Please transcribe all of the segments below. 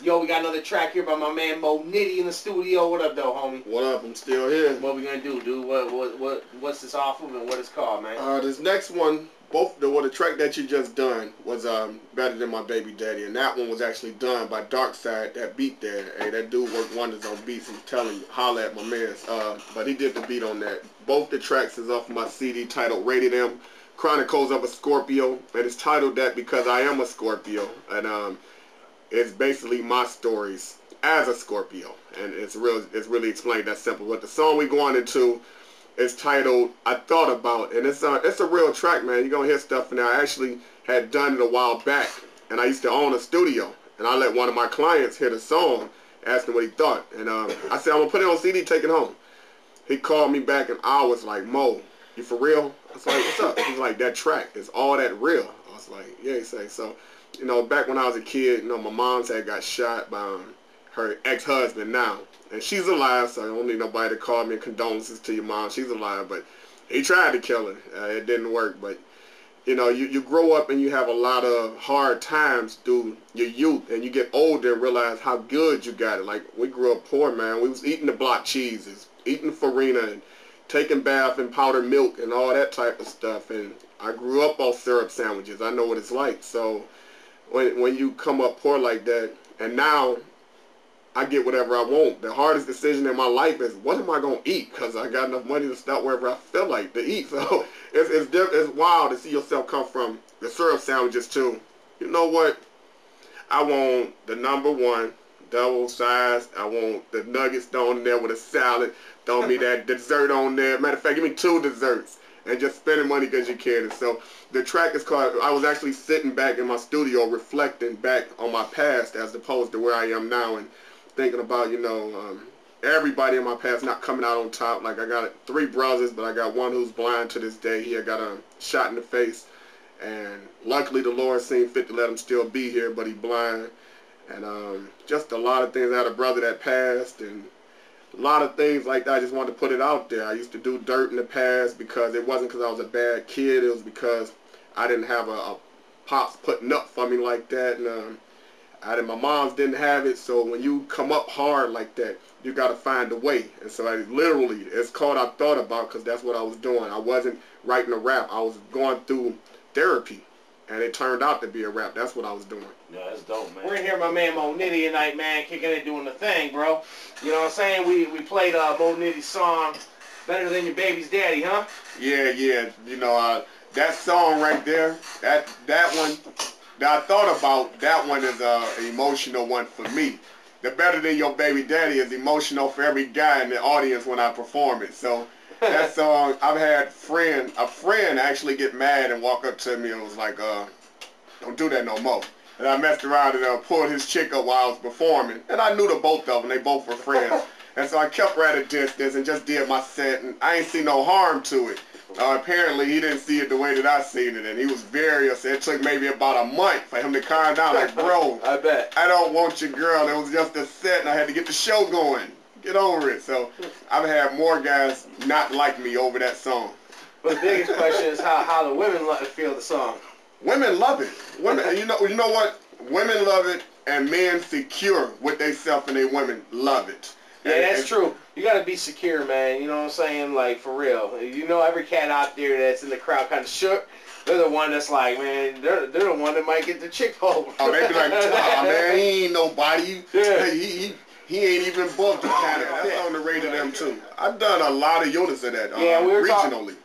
Yo, we got another track here by my man Moe Nitty in the studio. What up, though, homie? What up? I'm still here. What we gonna do, dude? What's this off of and what it's called, man? This next one, the track that you just done was Better Than My Baby Daddy, and that one was actually done by Darkside. That beat there, hey, that dude worked wonders on beats. I'm telling you, holla at my man. But he did the beat on that. Both the tracks is off my CD titled Rated M, Chronicles of a Scorpio, and it's titled that because I am a Scorpio, and it's basically my stories as a Scorpio, and it's really explained that simple. But the song we going into is titled I Thought About, and it's a real track, man. You're gonna hear stuff now. I actually had done it a while back, and I used to own a studio, and I let one of my clients hear the song, asked him what he thought, and I said, I'm gonna put it on CD, take it home. He called me back, and I was like, Mo, you for real? I was like, what's up? He's like, that track is all that real. I was like, yeah. He said, so, you know, back when I was a kid, you know, my mom's had got shot by her ex-husband now. And she's alive, so I don't need nobody to call me condolences to your mom. She's alive, but he tried to kill her. It didn't work. But, you know, you grow up and you have a lot of hard times through your youth. And you get older and realize how good you got it. Like, we grew up poor, man. We was eating the block cheeses, eating farina, and taking bath in powdered milk and all that type of stuff. And I grew up off syrup sandwiches. I know what it's like. So when you come up poor like that, and now I get whatever I want. The hardest decision in my life is what am I going to eat? Because I got enough money to stop wherever I feel like to eat. So it's wild to see yourself come from the syrup sandwiches to, you know what? I want the #1 double size. I want the nuggets thrown in there with a salad. Throw me that dessert on there. Matter of fact, give me 2 desserts. And just spending money because you can. And so the track is called, I was actually sitting back in my studio reflecting back on my past as opposed to where I am now, and thinking about, you know, everybody in my past not coming out on top. Like, I got 3 brothers, but I got one who's blind to this day. He had got a shot in the face, and luckily the Lord seemed fit to let him still be here, but he blind. And just a lot of things. I had a brother that passed, and a lot of things like that. I just wanted to put it out there. I used to do dirt in the past because it wasn't because I was a bad kid. It was because I didn't have a pops putting up for me like that. And my moms didn't have it. So when you come up hard like that, you got to find a way. And so it's called I Thought About because that's what I was doing. I wasn't writing a rap. I was going through therapy. And it turned out to be a rap. That's what I was doing. Yeah, that's dope, man. We're in here, my man Moe Nitty tonight, man, kicking it, doing the thing, bro. You know what I'm saying? We played Moe Nitty's song, Better Than Your Baby's Daddy, huh? Yeah. You know, that song right there, that one, that I thought about, that one is an emotional one for me. The Better Than Your Baby Daddy is emotional for every guy in the audience when I perform it. So that song, I've had a friend actually get mad and walk up to me and was like, don't do that no more. And I messed around and pulled his chick up while I was performing. And I knew the both of them. They both were friends. And so I kept her at a distance and just did my set. And I ain't see no harm to it. Apparently, he didn't see it the way that I seen it. And he was very upset. It took maybe about a month for him to calm down. Like, bro, I bet. I don't want your girl. It was just a set and I had to get the show going. Get over it. So I've had more guys not like me over that song. But the biggest question is how the women feel the song. Women love it. Women, you know what? Women love it, and men secure with themselves and they women love it. Yeah, that's true. You gotta be secure, man. You know what I'm saying? Like, for real. You know, every cat out there that's in the crowd kind of shook. They're the one that's like, man, they're the one that might get the chick over. Oh, they be like, oh, man, he ain't nobody. Yeah. He ain't even booked. That's on the Rated M too. I've done a lot of units of that. Yeah, regionally.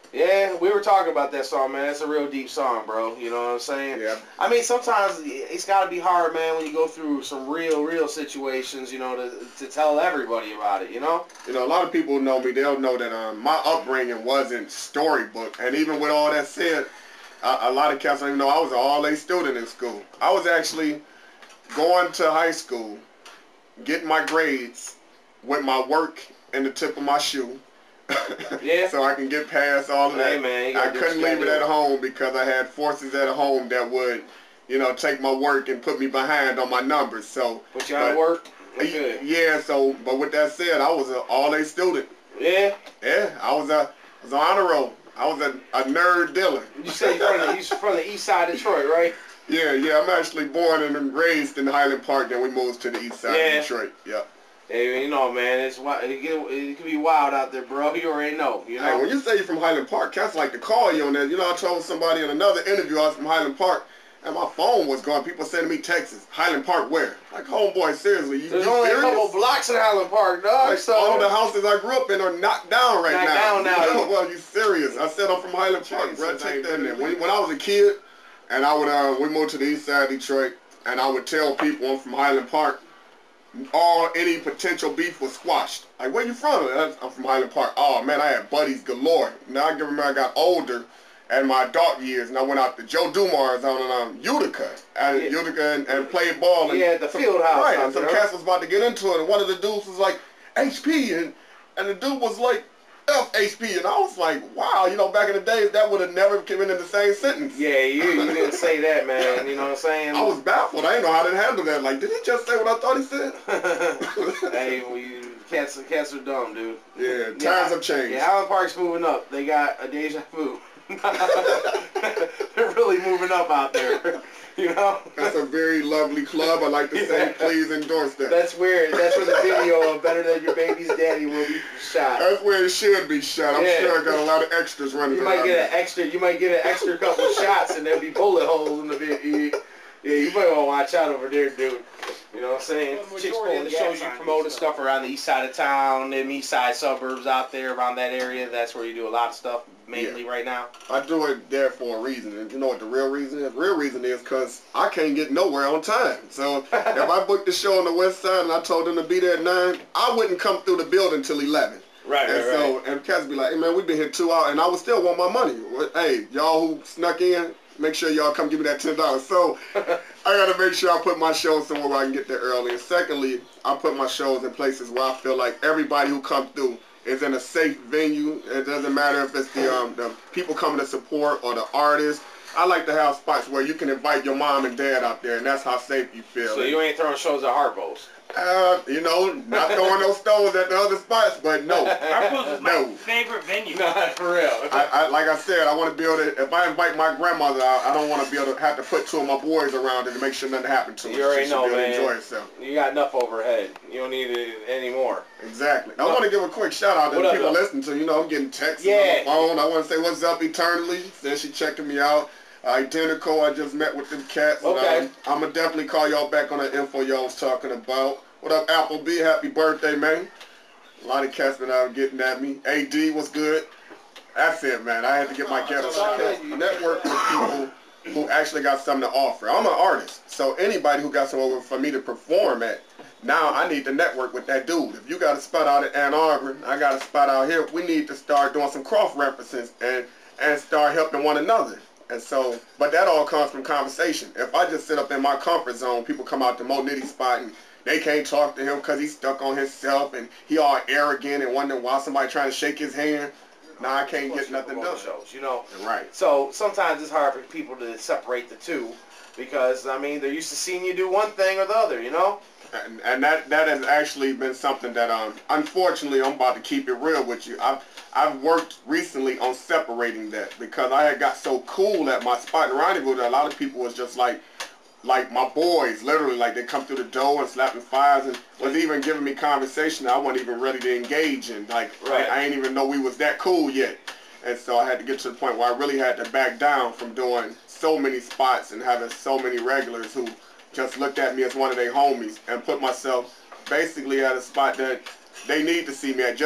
We were talking about that song, man. It's a real deep song, bro. You know what I'm saying? Yeah. I mean, sometimes it's got to be hard, man, when you go through some real situations, you know, to tell everybody about it, you know? You know, a lot of people know me. They'll know that my upbringing wasn't storybook. And even with all that said, a lot of cats don't even know I was an all-A student in school. I was actually going to high school, getting my grades with my work in the tip of my shoe. Yeah. So I can get past all of that. Hey, man, I couldn't leave it at home because I had forces at home that would, you know, take my work and put me behind on my numbers. So put you out of work? Good. Yeah, so, but with that said, I was an all-A student. Yeah? Yeah, I was on honor roll. I was a nerd dealer. You say you're from the east side of Detroit, right? Yeah. I'm actually born and raised in Highland Park. Then we moved to the east side of Detroit. Yeah. Hey, you know, man, it can be wild out there, bro. You already know, you know. Hey, when you say you're from Highland Park, cats like to call you on that. You know, I told somebody in another interview I was from Highland Park, and my phone was going. People sending me texts. Highland Park where? Like, homeboy, seriously, There's only serious? a couple blocks in Highland Park, dog. Like, so all the houses I grew up in are knocked down right now. Knocked down now. Well, you serious? I said I'm from Highland Park, bro. Take that in there. When I was a kid, and I would we moved to the east side of Detroit, and I would tell people I'm from Highland Park. Any potential beef was squashed. Like, where you from? I'm from Highland Park. Oh man, I had buddies galore. Now I remember I got older, and my adult years, and I went out to Joe Dumars on Utica, and played ball. And the field house. Right, and some cats was about to get into it, and one of the dudes was like HP, and the dude was like F HP, and I was like, wow, you know, back in the days that would have never come in the same sentence. Yeah, you didn't say that, man. You know what I'm saying? I was baffled. I didn't know how to handle that. Like, did he just say what I thought he said? Hey, cats are dumb, dude. Yeah, times have changed. Yeah, Highland Park's moving up. They got a deja vu. They're really moving up out there. You know? That's a very lovely club. I like to say, please endorse that. That's where the video of Better Than Your Baby's Daddy will be shot. That's where it should be shot. I'm sure I got a lot of extras running around. You might get an extra couple shots, and there'll be bullet holes in the video. Yeah, you might want to watch out over there, dude. You know what I'm saying? Majority of the shows you promote stuff around the east side of town, them east side suburbs out there around that area. That's where you do a lot of stuff mainly right now. I do it there for a reason. And you know what the real reason is? The real reason is because I can't get nowhere on time. So if I booked the show on the west side and I told them to be there at 9, I wouldn't come through the building till 11. Right. And cats be like, hey man, we've been here 2 hours, and I would still want my money. Hey, y'all who snuck in, make sure y'all come give me that $10. So I gotta make sure I put my shows somewhere where I can get there early. And secondly, I put my shows in places where I feel like everybody who comes through is in a safe venue. It doesn't matter if it's the people coming to support or the artists. I like to have spots where you can invite your mom and dad out there, and that's how safe you feel. So you ain't throwing shows at Harpo's? You know, not throwing those stones at the other spots, but no. Harpo's is my favorite venue. No, for real. Like I said, I want to be able to, if I invite my grandmother out, I don't want to be able to have to put 2 of my boys around her to make sure nothing happened to her. You already know, man. Enjoy herself. You got enough overhead. You don't need it anymore. Exactly. I want to give a quick shout out to the people listening to, you know, I'm getting texts on the phone. I want to say what's up eternally. Said she checking me out. Identical, I just met with them cats. Okay. I'm going to definitely call y'all back on the info y'all was talking about. What up, Applebee? Happy birthday, man. A lot of cats been out getting at me. AD was good. That's it, man. I had to get my ghetto network with people who actually got something to offer. I'm an artist, so anybody who got somewhere for me to perform at, now I need to network with that dude. If you got a spot out at Ann Arbor, I got a spot out here, we need to start doing some cross-references and start helping one another. And so, but that all comes from conversation. If I just sit up in my comfort zone, people come out to Moe Nitty spot and they can't talk to him because he's stuck on himself and he all arrogant and wondering why somebody trying to shake his hand. Now I can't get nothing done. Shows, you know. Right. So sometimes it's hard for people to separate the two because, I mean, they're used to seeing you do one thing or the other, you know? And that has actually been something that, unfortunately, I'm about to keep it real with you. I've worked recently on separating that because I had got so cool at my spot in Rendezvous that a lot of people was just like my boys, literally, like they come through the door and slapping fires and was even giving me conversation I wasn't even ready to engage in. Like, I ain't even know we was that cool yet. And so I had to get to the point where I really had to back down from doing so many spots and having so many regulars who just looked at me as one of their homies and put myself basically at a spot that they need to see me at,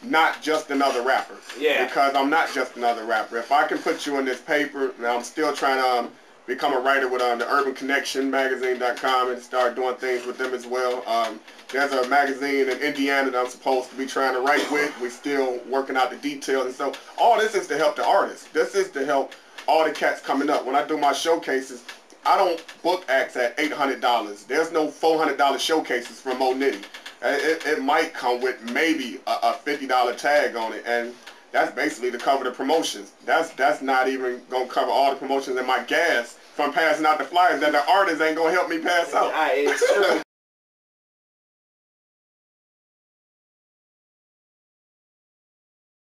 not just another rapper. Yeah. Because I'm not just another rapper. If I can put you in this paper, now I'm still trying to become a writer with the Urban Connection magazine.com and start doing things with them as well. There's a magazine in Indiana that I'm supposed to be trying to write with. We're still working out the details. And so all this is to help the artists. This is to help all the cats coming up. When I do my showcases, I don't book acts at $800. There's no $400 showcases from Moe Nitty. It might come with maybe a $50 tag on it, and that's basically to cover the promotions. That's not even gonna cover all the promotions and my gas from passing out the flyers that the artists ain't gonna help me pass out. It's true.